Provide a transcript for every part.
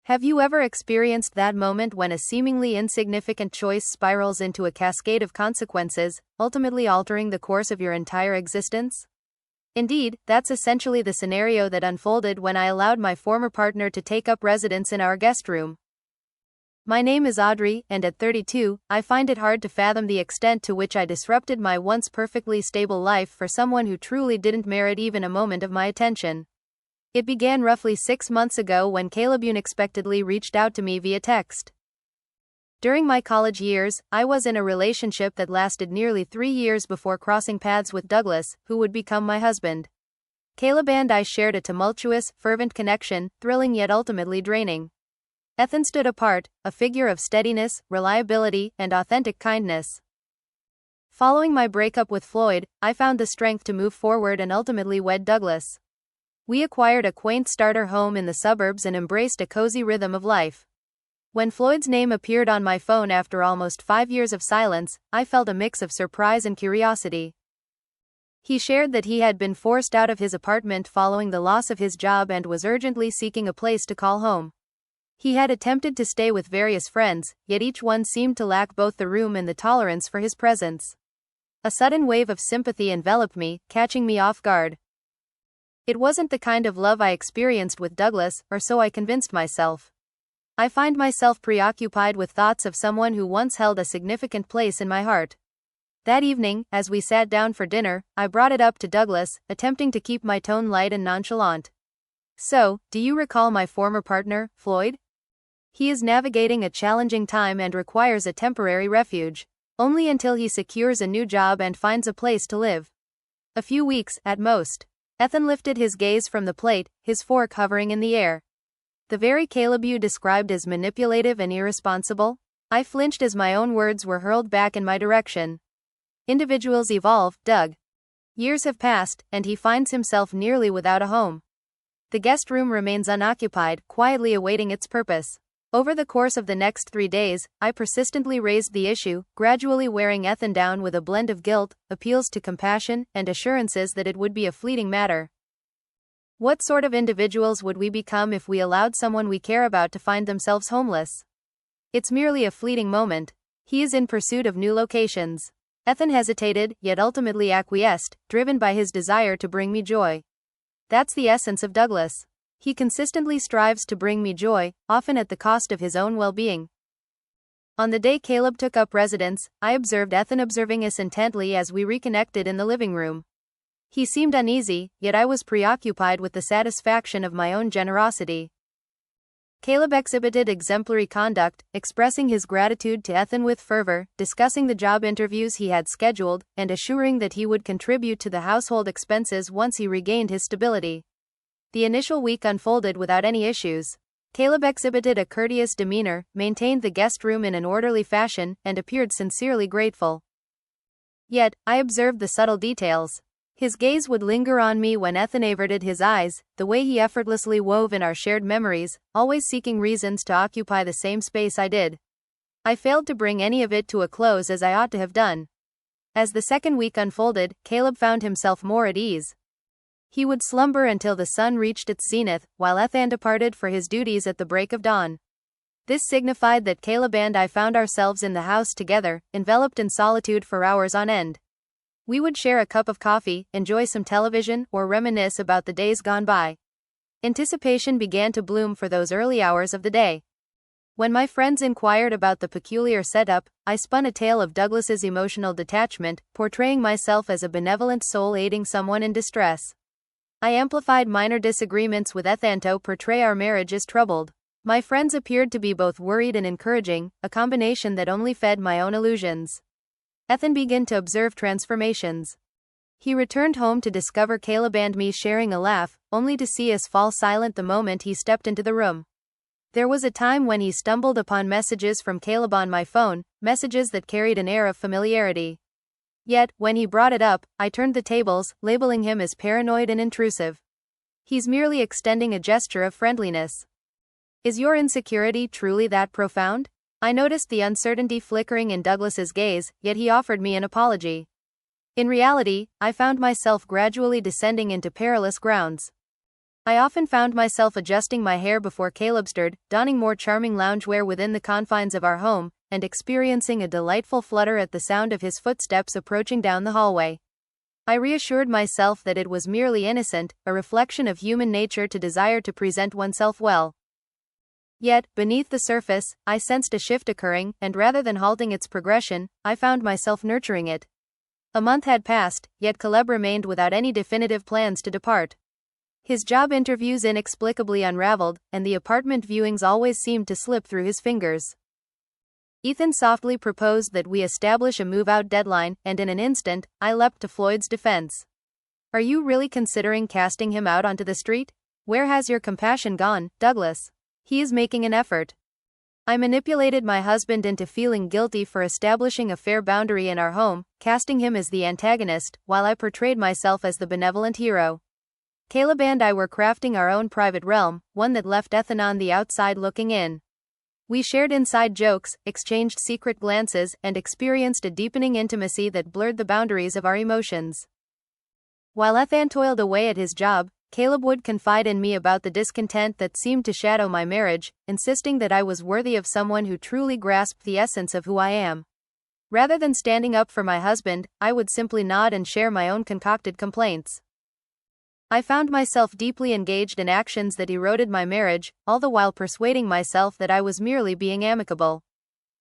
Have you ever experienced that moment when a seemingly insignificant choice spirals into a cascade of consequences, ultimately altering the course of your entire existence? Indeed, that's essentially the scenario that unfolded when I allowed my former partner to take up residence in our guest room. My name is Audrey, and at 32, I find it hard to fathom the extent to which I disrupted my once perfectly stable life for someone who truly didn't merit even a moment of my attention. It began roughly 6 months ago when Caleb unexpectedly reached out to me via text. During my college years, I was in a relationship that lasted nearly 3 years before crossing paths with Douglas, who would become my husband. Caleb and I shared a tumultuous, fervent connection, thrilling yet ultimately draining. Ethan stood apart, a figure of steadiness, reliability, and authentic kindness. Following my breakup with Floyd, I found the strength to move forward and ultimately wed Douglas. We acquired a quaint starter home in the suburbs and embraced a cozy rhythm of life. When Floyd's name appeared on my phone after almost 5 years of silence, I felt a mix of surprise and curiosity. He shared that he had been forced out of his apartment following the loss of his job and was urgently seeking a place to call home. He had attempted to stay with various friends, yet each one seemed to lack both the room and the tolerance for his presence. A sudden wave of sympathy enveloped me, catching me off guard. It wasn't the kind of love I experienced with Douglas, or so I convinced myself. I find myself preoccupied with thoughts of someone who once held a significant place in my heart. That evening, as we sat down for dinner, I brought it up to Douglas, attempting to keep my tone light and nonchalant. "So, do you recall my former partner, Floyd? He is navigating a challenging time and requires a temporary refuge. Only until he secures a new job and finds a place to live. A few weeks, at most." Ethan lifted his gaze from the plate, his fork hovering in the air. "The very Caleb you described as manipulative and irresponsible?" I flinched as my own words were hurled back in my direction. "Individuals evolve, Doug. Years have passed, and he finds himself nearly without a home. The guest room remains unoccupied, quietly awaiting its purpose." Over the course of the next 3 days, I persistently raised the issue, gradually wearing Ethan down with a blend of guilt, appeals to compassion, and assurances that it would be a fleeting matter. What sort of individuals would we become if we allowed someone we care about to find themselves homeless? It's merely a fleeting moment. He is in pursuit of new locations. Ethan hesitated, yet ultimately acquiesced, driven by his desire to bring me joy. That's the essence of Douglas. He consistently strives to bring me joy, often at the cost of his own well-being. On the day Caleb took up residence, I observed Ethan observing us intently as we reconnected in the living room. He seemed uneasy, yet I was preoccupied with the satisfaction of my own generosity. Caleb exhibited exemplary conduct, expressing his gratitude to Ethan with fervor, discussing the job interviews he had scheduled, and assuring that he would contribute to the household expenses once he regained his stability. The initial week unfolded without any issues. Caleb exhibited a courteous demeanor, maintained the guest room in an orderly fashion, and appeared sincerely grateful. Yet, I observed the subtle details. His gaze would linger on me when Ethan averted his eyes, the way he effortlessly wove in our shared memories, always seeking reasons to occupy the same space I did. I failed to bring any of it to a close as I ought to have done. As the second week unfolded, Caleb found himself more at ease. He would slumber until the sun reached its zenith, while Ethan departed for his duties at the break of dawn. This signified that Caleb and I found ourselves in the house together, enveloped in solitude for hours on end. We would share a cup of coffee, enjoy some television, or reminisce about the days gone by. Anticipation began to bloom for those early hours of the day. When my friends inquired about the peculiar setup, I spun a tale of Douglas's emotional detachment, portraying myself as a benevolent soul aiding someone in distress. I amplified minor disagreements with Ethan to portray our marriage as troubled. My friends appeared to be both worried and encouraging, a combination that only fed my own illusions. Ethan began to observe transformations. He returned home to discover Caleb and me sharing a laugh, only to see us fall silent the moment he stepped into the room. There was a time when he stumbled upon messages from Caleb on my phone, messages that carried an air of familiarity. Yet, when he brought it up, I turned the tables, labeling him as paranoid and intrusive. He's merely extending a gesture of friendliness. Is your insecurity truly that profound? I noticed the uncertainty flickering in Douglas's gaze, yet he offered me an apology. In reality, I found myself gradually descending into perilous grounds. I often found myself adjusting my hair before Caleb stirred, donning more charming loungewear within the confines of our home, and experiencing a delightful flutter at the sound of his footsteps approaching down the hallway. I reassured myself that it was merely innocent, a reflection of human nature to desire to present oneself well. Yet, beneath the surface, I sensed a shift occurring, and rather than halting its progression, I found myself nurturing it. A month had passed, yet Caleb remained without any definitive plans to depart. His job interviews inexplicably unraveled, and the apartment viewings always seemed to slip through his fingers. Ethan softly proposed that we establish a move-out deadline, and in an instant, I leapt to Floyd's defense. Are you really considering casting him out onto the street? Where has your compassion gone, Douglas? He is making an effort. I manipulated my husband into feeling guilty for establishing a fair boundary in our home, casting him as the antagonist, while I portrayed myself as the benevolent hero. Caleb and I were crafting our own private realm, one that left Ethan on the outside looking in. We shared inside jokes, exchanged secret glances, and experienced a deepening intimacy that blurred the boundaries of our emotions. While Ethan toiled away at his job, Caleb would confide in me about the discontent that seemed to shadow my marriage, insisting that I was worthy of someone who truly grasped the essence of who I am. Rather than standing up for my husband, I would simply nod and share my own concocted complaints. I found myself deeply engaged in actions that eroded my marriage, all the while persuading myself that I was merely being amicable.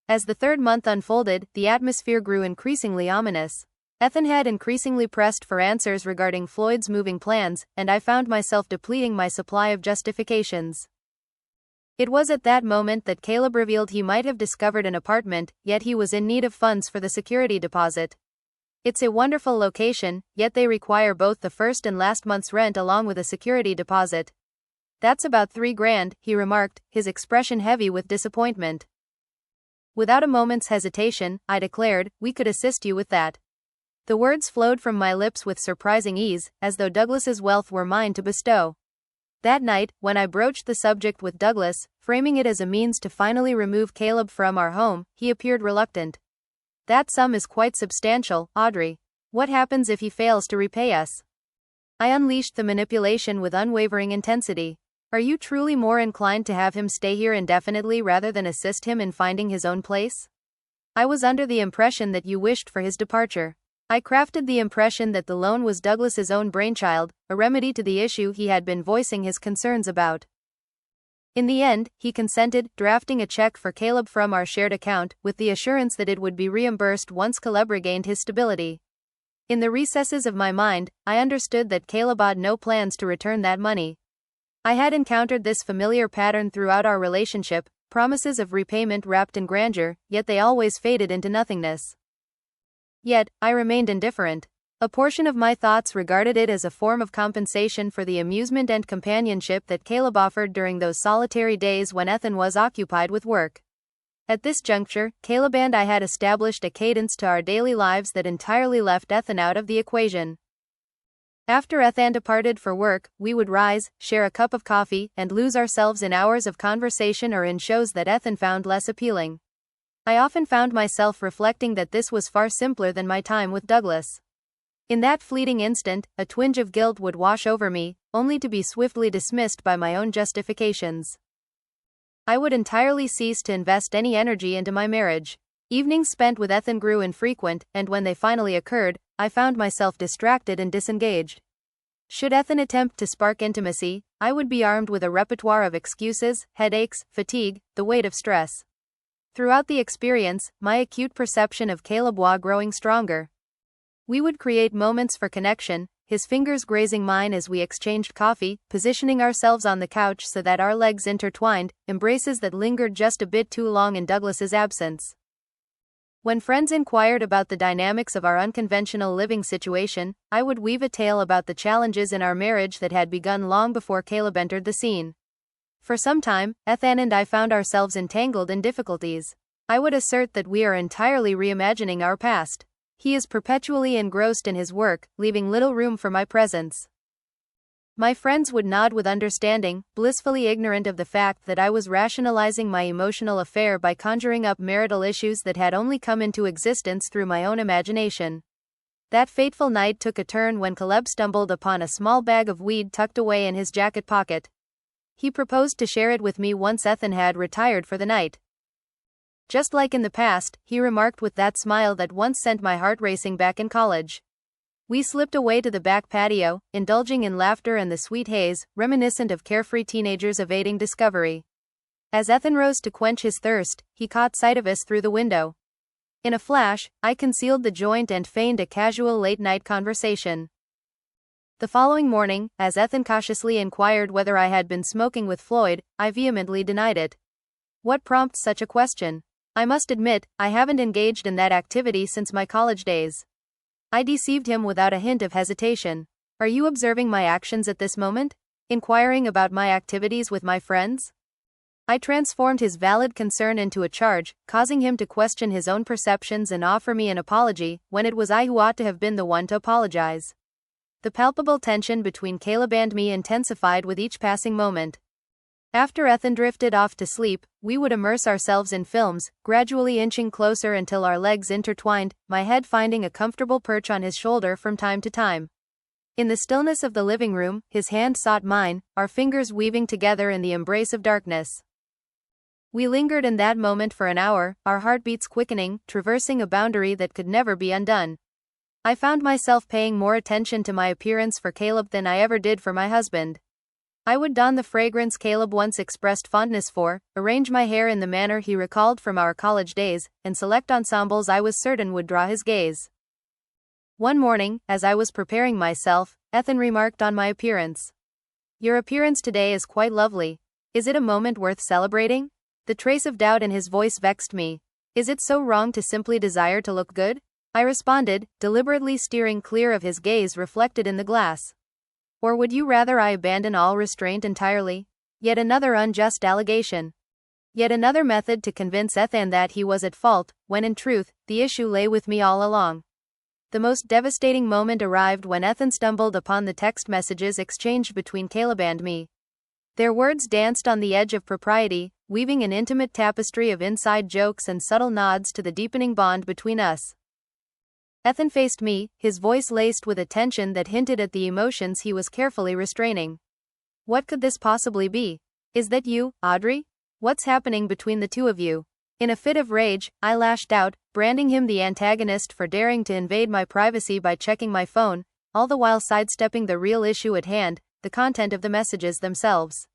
As the third month unfolded, the atmosphere grew increasingly ominous. Ethan had increasingly pressed for answers regarding Floyd's moving plans, and I found myself depleting my supply of justifications. It was at that moment that Caleb revealed he might have discovered an apartment, yet he was in need of funds for the security deposit. It's a wonderful location, yet they require both the first and last month's rent along with a security deposit. That's about $3,000, he remarked, his expression heavy with disappointment. Without a moment's hesitation, I declared, we could assist you with that. The words flowed from my lips with surprising ease, as though Douglas's wealth were mine to bestow. That night, when I broached the subject with Douglas, framing it as a means to finally remove Caleb from our home, he appeared reluctant. That sum is quite substantial, Audrey. What happens if he fails to repay us? I unleashed the manipulation with unwavering intensity. Are you truly more inclined to have him stay here indefinitely rather than assist him in finding his own place? I was under the impression that you wished for his departure. I crafted the impression that the loan was Douglas's own brainchild, a remedy to the issue he had been voicing his concerns about. In the end, he consented, drafting a check for Caleb from our shared account, with the assurance that it would be reimbursed once Caleb regained his stability. In the recesses of my mind, I understood that Caleb had no plans to return that money. I had encountered this familiar pattern throughout our relationship, promises of repayment wrapped in grandeur, yet they always faded into nothingness. Yet, I remained indifferent. A portion of my thoughts regarded it as a form of compensation for the amusement and companionship that Caleb offered during those solitary days when Ethan was occupied with work. At this juncture, Caleb and I had established a cadence to our daily lives that entirely left Ethan out of the equation. After Ethan departed for work, we would rise, share a cup of coffee, and lose ourselves in hours of conversation or in shows that Ethan found less appealing. I often found myself reflecting that this was far simpler than my time with Douglas. In that fleeting instant, a twinge of guilt would wash over me, only to be swiftly dismissed by my own justifications. I would entirely cease to invest any energy into my marriage. Evenings spent with Ethan grew infrequent, and when they finally occurred, I found myself distracted and disengaged. Should Ethan attempt to spark intimacy, I would be armed with a repertoire of excuses, headaches, fatigue, the weight of stress. Throughout the experience, my acute perception of Caleb was growing stronger. We would create moments for connection, his fingers grazing mine as we exchanged coffee, positioning ourselves on the couch so that our legs intertwined, embraces that lingered just a bit too long in Douglas's absence. When friends inquired about the dynamics of our unconventional living situation, I would weave a tale about the challenges in our marriage that had begun long before Caleb entered the scene. For some time, Ethan and I found ourselves entangled in difficulties. I would assert that we are entirely reimagining our past. He is perpetually engrossed in his work, leaving little room for my presence. My friends would nod with understanding, blissfully ignorant of the fact that I was rationalizing my emotional affair by conjuring up marital issues that had only come into existence through my own imagination. That fateful night took a turn when Caleb stumbled upon a small bag of weed tucked away in his jacket pocket. He proposed to share it with me once Ethan had retired for the night. Just like in the past, he remarked with that smile that once sent my heart racing back in college. We slipped away to the back patio, indulging in laughter and the sweet haze, reminiscent of carefree teenagers evading discovery. As Ethan rose to quench his thirst, he caught sight of us through the window. In a flash, I concealed the joint and feigned a casual late-night conversation. The following morning, as Ethan cautiously inquired whether I had been smoking with Floyd, I vehemently denied it. What prompts such a question? I must admit, I haven't engaged in that activity since my college days. I deceived him without a hint of hesitation. Are you observing my actions at this moment? Inquiring about my activities with my friends? I transformed his valid concern into a charge, causing him to question his own perceptions and offer me an apology, when it was I who ought to have been the one to apologize. The palpable tension between Caleb and me intensified with each passing moment. After Ethan drifted off to sleep, we would immerse ourselves in films, gradually inching closer until our legs intertwined, my head finding a comfortable perch on his shoulder from time to time. In the stillness of the living room, his hand sought mine, our fingers weaving together in the embrace of darkness. We lingered in that moment for an hour, our heartbeats quickening, traversing a boundary that could never be undone. I found myself paying more attention to my appearance for Caleb than I ever did for my husband. I would don the fragrance Caleb once expressed fondness for, arrange my hair in the manner he recalled from our college days, and select ensembles I was certain would draw his gaze. One morning, as I was preparing myself, Ethan remarked on my appearance. "Your appearance today is quite lovely. Is it a moment worth celebrating?" The trace of doubt in his voice vexed me. Is it so wrong to simply desire to look good? I responded, deliberately steering clear of his gaze reflected in the glass. Or would you rather I abandon all restraint entirely? Yet another unjust allegation. Yet another method to convince Ethan that he was at fault, when in truth, the issue lay with me all along. The most devastating moment arrived when Ethan stumbled upon the text messages exchanged between Caleb and me. Their words danced on the edge of propriety, weaving an intimate tapestry of inside jokes and subtle nods to the deepening bond between us. Ethan faced me, his voice laced with a tension that hinted at the emotions he was carefully restraining. What could this possibly be? Is that you, Audrey? What's happening between the two of you? In a fit of rage, I lashed out, branding him the antagonist for daring to invade my privacy by checking my phone, all the while sidestepping the real issue at hand, the content of the messages themselves.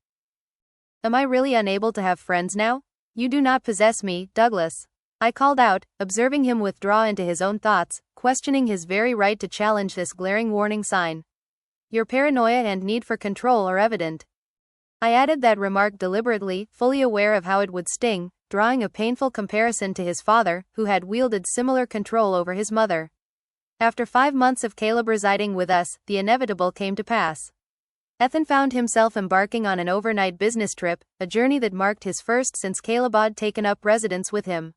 Am I really unable to have friends now? You do not possess me, Douglas. I called out, observing him withdraw into his own thoughts, questioning his very right to challenge this glaring warning sign. Your paranoia and need for control are evident. I added that remark deliberately, fully aware of how it would sting, drawing a painful comparison to his father, who had wielded similar control over his mother. After 5 months of Caleb residing with us, the inevitable came to pass. Ethan found himself embarking on an overnight business trip, a journey that marked his first since Caleb had taken up residence with him.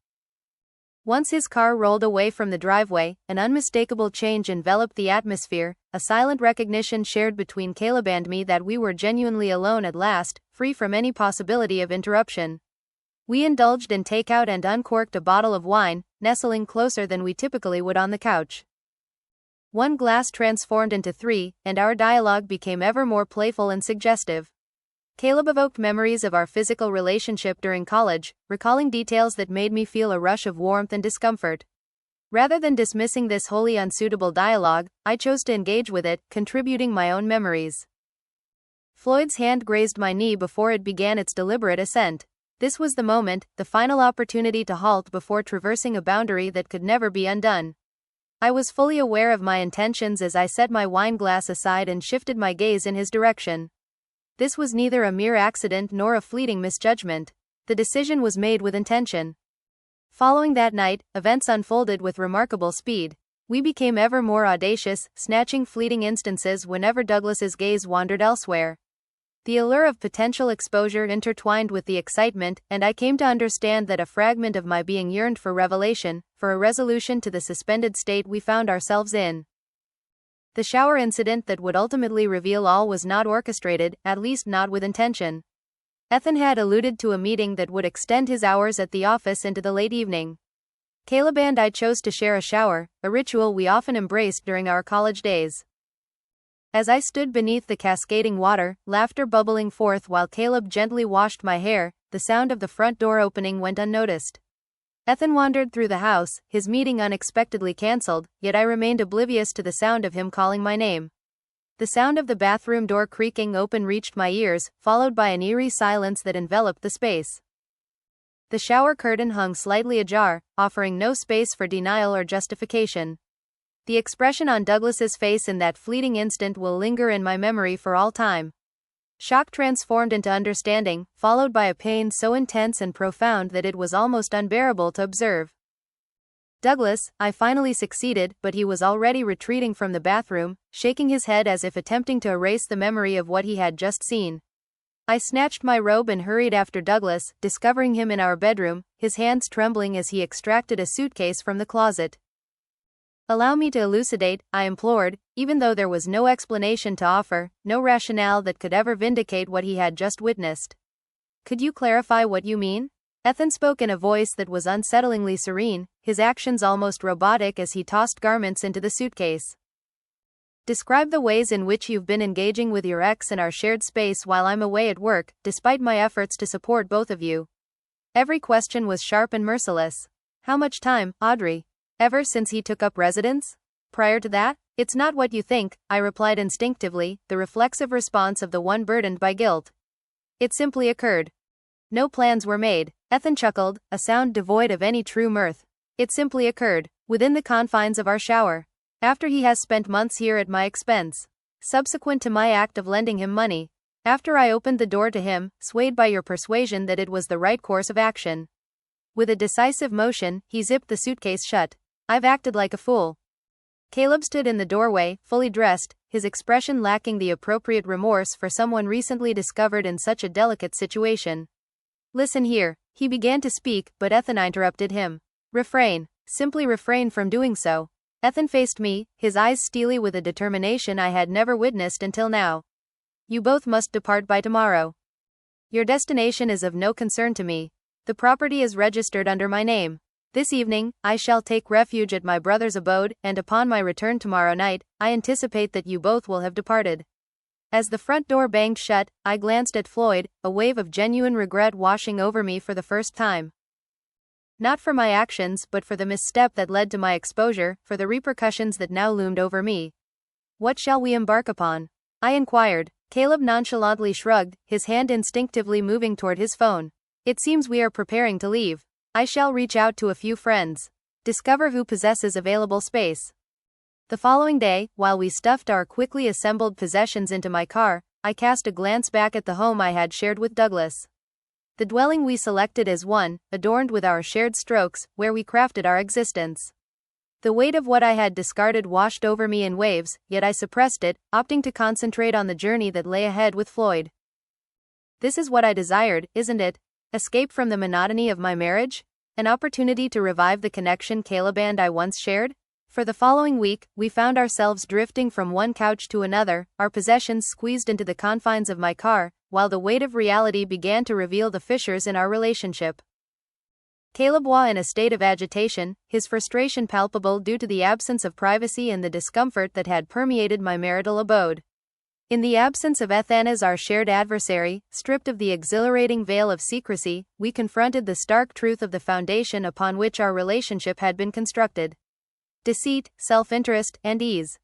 Once his car rolled away from the driveway, an unmistakable change enveloped the atmosphere, a silent recognition shared between Caleb and me that we were genuinely alone at last, free from any possibility of interruption. We indulged in takeout and uncorked a bottle of wine, nestling closer than we typically would on the couch. One glass transformed into 3, and our dialogue became ever more playful and suggestive. Caleb evoked memories of our physical relationship during college, recalling details that made me feel a rush of warmth and discomfort. Rather than dismissing this wholly unsuitable dialogue, I chose to engage with it, contributing my own memories. Floyd's hand grazed my knee before it began its deliberate ascent. This was the moment, the final opportunity to halt before traversing a boundary that could never be undone. I was fully aware of my intentions as I set my wine glass aside and shifted my gaze in his direction. This was neither a mere accident nor a fleeting misjudgment. The decision was made with intention. Following that night, events unfolded with remarkable speed. We became ever more audacious, snatching fleeting instances whenever Douglas's gaze wandered elsewhere. The allure of potential exposure intertwined with the excitement, and I came to understand that a fragment of my being yearned for revelation, for a resolution to the suspended state we found ourselves in. The shower incident that would ultimately reveal all was not orchestrated, at least not with intention. Ethan had alluded to a meeting that would extend his hours at the office into the late evening. Caleb and I chose to share a shower, a ritual we often embraced during our college days. As I stood beneath the cascading water, laughter bubbling forth while Caleb gently washed my hair, the sound of the front door opening went unnoticed. Ethan wandered through the house, his meeting unexpectedly cancelled, yet I remained oblivious to the sound of him calling my name. The sound of the bathroom door creaking open reached my ears, followed by an eerie silence that enveloped the space. The shower curtain hung slightly ajar, offering no space for denial or justification. The expression on Douglas's face in that fleeting instant will linger in my memory for all time. Shock transformed into understanding, followed by a pain so intense and profound that it was almost unbearable to observe. Douglas, I finally succeeded, but he was already retreating from the bathroom, shaking his head as if attempting to erase the memory of what he had just seen. I snatched my robe and hurried after Douglas, discovering him in our bedroom, his hands trembling as he extracted a suitcase from the closet. "Allow me to elucidate," I implored, even though there was no explanation to offer, no rationale that could ever vindicate what he had just witnessed. "Could you clarify what you mean?" Ethan spoke in a voice that was unsettlingly serene, his actions almost robotic as he tossed garments into the suitcase. "Describe the ways in which you've been engaging with your ex in our shared space while I'm away at work, despite my efforts to support both of you." Every question was sharp and merciless. "How much time, Audrey? Ever since he took up residence? Prior to that?" "It's not what you think," I replied instinctively, the reflexive response of the one burdened by guilt. "It simply occurred. No plans were made." Ethan chuckled, a sound devoid of any true mirth. "It simply occurred, within the confines of our shower. After he has spent months here at my expense. Subsequent to my act of lending him money. After I opened the door to him, swayed by your persuasion that it was the right course of action." With a decisive motion, he zipped the suitcase shut. "I've acted like a fool." Caleb stood in the doorway, fully dressed, his expression lacking the appropriate remorse for someone recently discovered in such a delicate situation. "Listen here," he began to speak, but Ethan interrupted him. "Refrain. Simply refrain from doing so." Ethan faced me, his eyes steely with a determination I had never witnessed until now. "You both must depart by tomorrow. Your destination is of no concern to me. The property is registered under my name. This evening, I shall take refuge at my brother's abode, and upon my return tomorrow night, I anticipate that you both will have departed." As the front door banged shut, I glanced at Floyd, a wave of genuine regret washing over me for the first time. Not for my actions, but for the misstep that led to my exposure, for the repercussions that now loomed over me. "What shall we embark upon?" I inquired. Caleb nonchalantly shrugged, his hand instinctively moving toward his phone. "It seems we are preparing to leave. I shall reach out to a few friends. Discover who possesses available space." The following day, while we stuffed our quickly assembled possessions into my car, I cast a glance back at the home I had shared with Douglas. The dwelling we selected as one, adorned with our shared strokes, where we crafted our existence. The weight of what I had discarded washed over me in waves, yet I suppressed it, opting to concentrate on the journey that lay ahead with Floyd. This is what I desired, isn't it? Escape from the monotony of my marriage? An opportunity to revive the connection Caleb and I once shared? For the following week, we found ourselves drifting from one couch to another, our possessions squeezed into the confines of my car, while the weight of reality began to reveal the fissures in our relationship. Caleb was in a state of agitation, his frustration palpable due to the absence of privacy and the discomfort that had permeated my marital abode. In the absence of Ethan as our shared adversary, stripped of the exhilarating veil of secrecy, we confronted the stark truth of the foundation upon which our relationship had been constructed. Deceit, self-interest, and ease.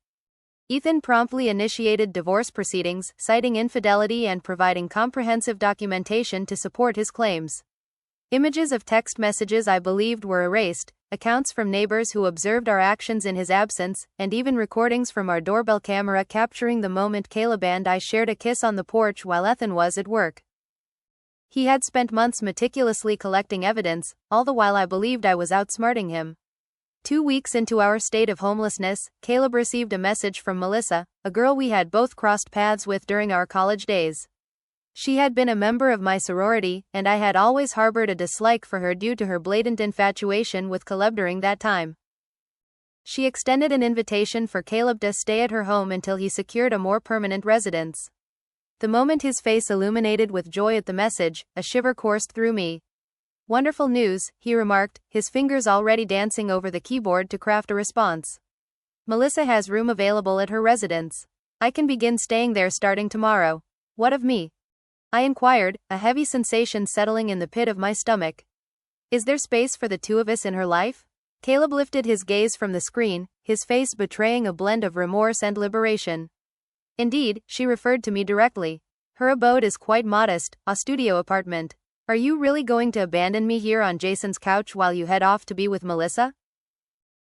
Ethan promptly initiated divorce proceedings, citing infidelity and providing comprehensive documentation to support his claims. Images of text messages I believed were erased, accounts from neighbors who observed our actions in his absence, and even recordings from our doorbell camera capturing the moment Caleb and I shared a kiss on the porch while Ethan was at work. He had spent months meticulously collecting evidence, all the while I believed I was outsmarting him. 2 weeks into our state of homelessness, Caleb received a message from Melissa, a girl we had both crossed paths with during our college days. She had been a member of my sorority, and I had always harbored a dislike for her due to her blatant infatuation with Caleb during that time. She extended an invitation for Caleb to stay at her home until he secured a more permanent residence. The moment his face illuminated with joy at the message, a shiver coursed through me. Wonderful news, he remarked, his fingers already dancing over the keyboard to craft a response. Melissa has room available at her residence. I can begin staying there starting tomorrow. What of me? I inquired, a heavy sensation settling in the pit of my stomach. Is there space for the two of us in her life? Caleb lifted his gaze from the screen, his face betraying a blend of remorse and liberation. Indeed, she referred to me directly. Her abode is quite modest, a studio apartment. Are you really going to abandon me here on Jason's couch while you head off to be with Melissa?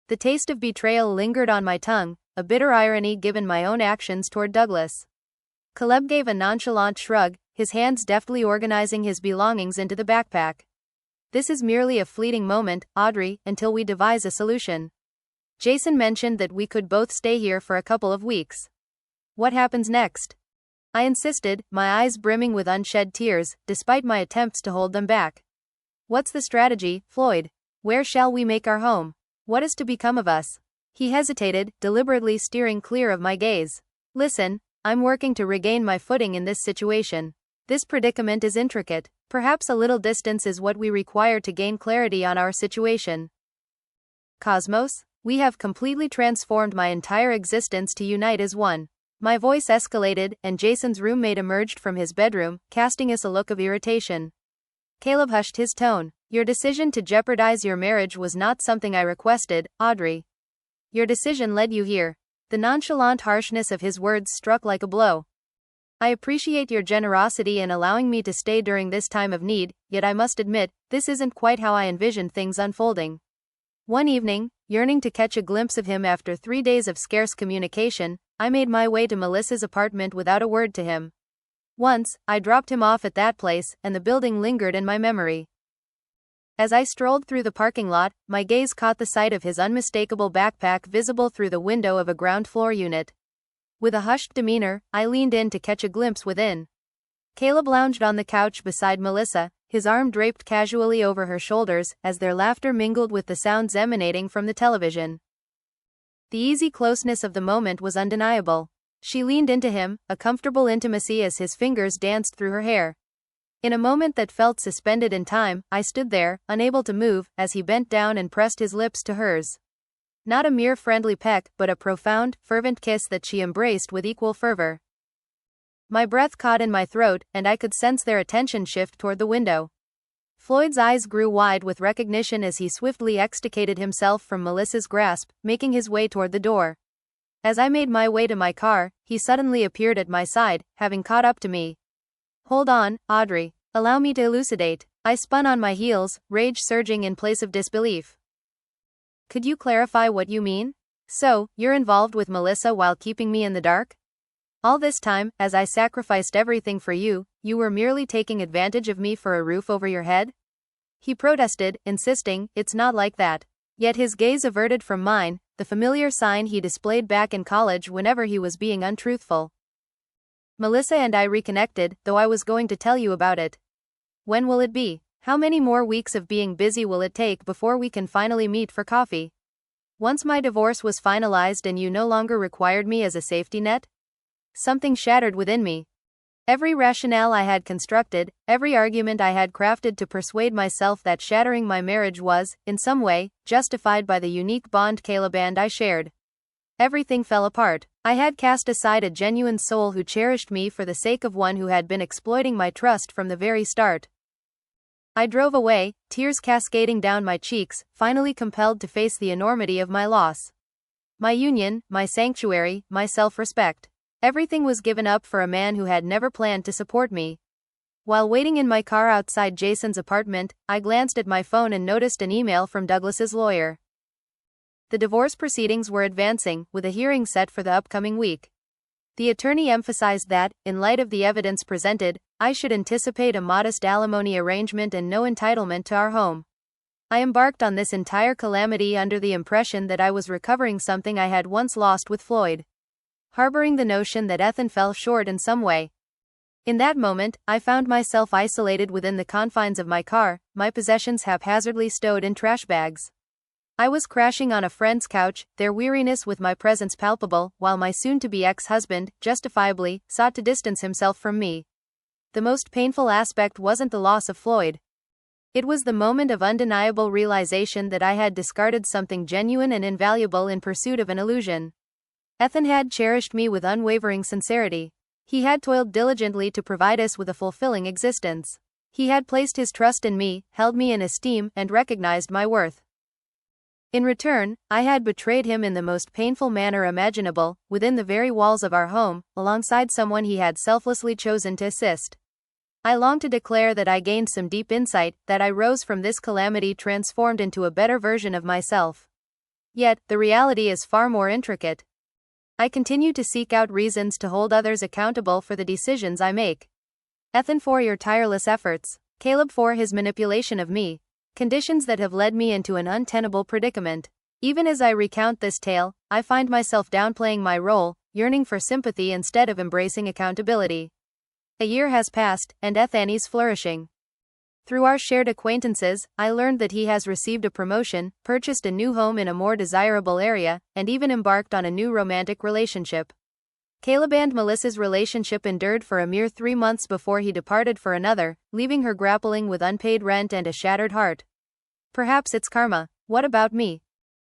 The taste of betrayal lingered on my tongue, a bitter irony given my own actions toward Douglas. Caleb gave a nonchalant shrug, his hands deftly organizing his belongings into the backpack. This is merely a fleeting moment, Audrey, until we devise a solution. Jason mentioned that we could both stay here for a couple of weeks. What happens next? I insisted, my eyes brimming with unshed tears, despite my attempts to hold them back. What's the strategy, Floyd? Where shall we make our home? What is to become of us? He hesitated, deliberately steering clear of my gaze. Listen, I'm working to regain my footing in this situation. This predicament is intricate. Perhaps a little distance is what we require to gain clarity on our situation. Cosmos, we have completely transformed my entire existence to unite as one. My voice escalated, and Jason's roommate emerged from his bedroom, casting us a look of irritation. Caleb hushed his tone. Your decision to jeopardize your marriage was not something I requested, Audrey. Your decision led you here. The nonchalant harshness of his words struck like a blow. I appreciate your generosity in allowing me to stay during this time of need, yet I must admit, this isn't quite how I envisioned things unfolding. One evening, yearning to catch a glimpse of him after 3 days of scarce communication, I made my way to Melissa's apartment without a word to him. Once, I dropped him off at that place, and the building lingered in my memory. As I strolled through the parking lot, my gaze caught the sight of his unmistakable backpack visible through the window of a ground-floor unit. With a hushed demeanor, I leaned in to catch a glimpse within. Caleb lounged on the couch beside Melissa, his arm draped casually over her shoulders, as their laughter mingled with the sounds emanating from the television. The easy closeness of the moment was undeniable. She leaned into him, a comfortable intimacy as his fingers danced through her hair. In a moment that felt suspended in time, I stood there, unable to move, as he bent down and pressed his lips to hers. Not a mere friendly peck, but a profound, fervent kiss that she embraced with equal fervor. My breath caught in my throat, and I could sense their attention shift toward the window. Floyd's eyes grew wide with recognition as he swiftly extricated himself from Melissa's grasp, making his way toward the door. As I made my way to my car, he suddenly appeared at my side, having caught up to me. Hold on, Audrey. Allow me to elucidate. I spun on my heels, rage surging in place of disbelief. Could you clarify what you mean? So, you're involved with Melissa while keeping me in the dark? All this time, as I sacrificed everything for you, you were merely taking advantage of me for a roof over your head? He protested, insisting, it's not like that. Yet his gaze averted from mine, the familiar sign he displayed back in college whenever he was being untruthful. Melissa and I reconnected, though I was going to tell you about it. When will it be? How many more weeks of being busy will it take before we can finally meet for coffee? Once my divorce was finalized and you no longer required me as a safety net? Something shattered within me. Every rationale I had constructed, every argument I had crafted to persuade myself that shattering my marriage was, in some way, justified by the unique bond Caleb and I shared. Everything fell apart. I had cast aside a genuine soul who cherished me for the sake of one who had been exploiting my trust from the very start. I drove away, tears cascading down my cheeks, finally compelled to face the enormity of my loss. My union, my sanctuary, my self-respect. Everything was given up for a man who had never planned to support me. While waiting in my car outside Jason's apartment, I glanced at my phone and noticed an email from Douglas's lawyer. The divorce proceedings were advancing, with a hearing set for the upcoming week. The attorney emphasized that, in light of the evidence presented, I should anticipate a modest alimony arrangement and no entitlement to our home. I embarked on this entire calamity under the impression that I was recovering something I had once lost with Floyd. Harboring the notion that Ethan fell short in some way. In that moment, I found myself isolated within the confines of my car, my possessions haphazardly stowed in trash bags. I was crashing on a friend's couch, their weariness with my presence palpable, while my soon-to-be ex-husband, justifiably, sought to distance himself from me. The most painful aspect wasn't the loss of Floyd. It was the moment of undeniable realization that I had discarded something genuine and invaluable in pursuit of an illusion. Ethan had cherished me with unwavering sincerity. He had toiled diligently to provide us with a fulfilling existence. He had placed his trust in me, held me in esteem, and recognized my worth. In return, I had betrayed him in the most painful manner imaginable, within the very walls of our home, alongside someone he had selflessly chosen to assist. I long to declare that I gained some deep insight, that I rose from this calamity transformed into a better version of myself. Yet, the reality is far more intricate. I continue to seek out reasons to hold others accountable for the decisions I make. Ethan for your tireless efforts. Caleb for his manipulation of me. Conditions that have led me into an untenable predicament. Even as I recount this tale, I find myself downplaying my role, yearning for sympathy instead of embracing accountability. A year has passed, and Ethan's flourishing. Through our shared acquaintances, I learned that he has received a promotion, purchased a new home in a more desirable area, and even embarked on a new romantic relationship. Caleb and Melissa's relationship endured for a mere 3 months before he departed for another, leaving her grappling with unpaid rent and a shattered heart. Perhaps it's karma. What about me?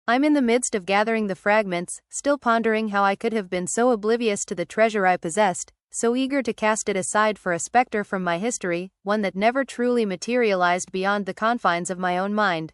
I'm in the midst of gathering the fragments, still pondering how I could have been so oblivious to the treasure I possessed, so eager to cast it aside for a specter from my history, one that never truly materialized beyond the confines of my own mind.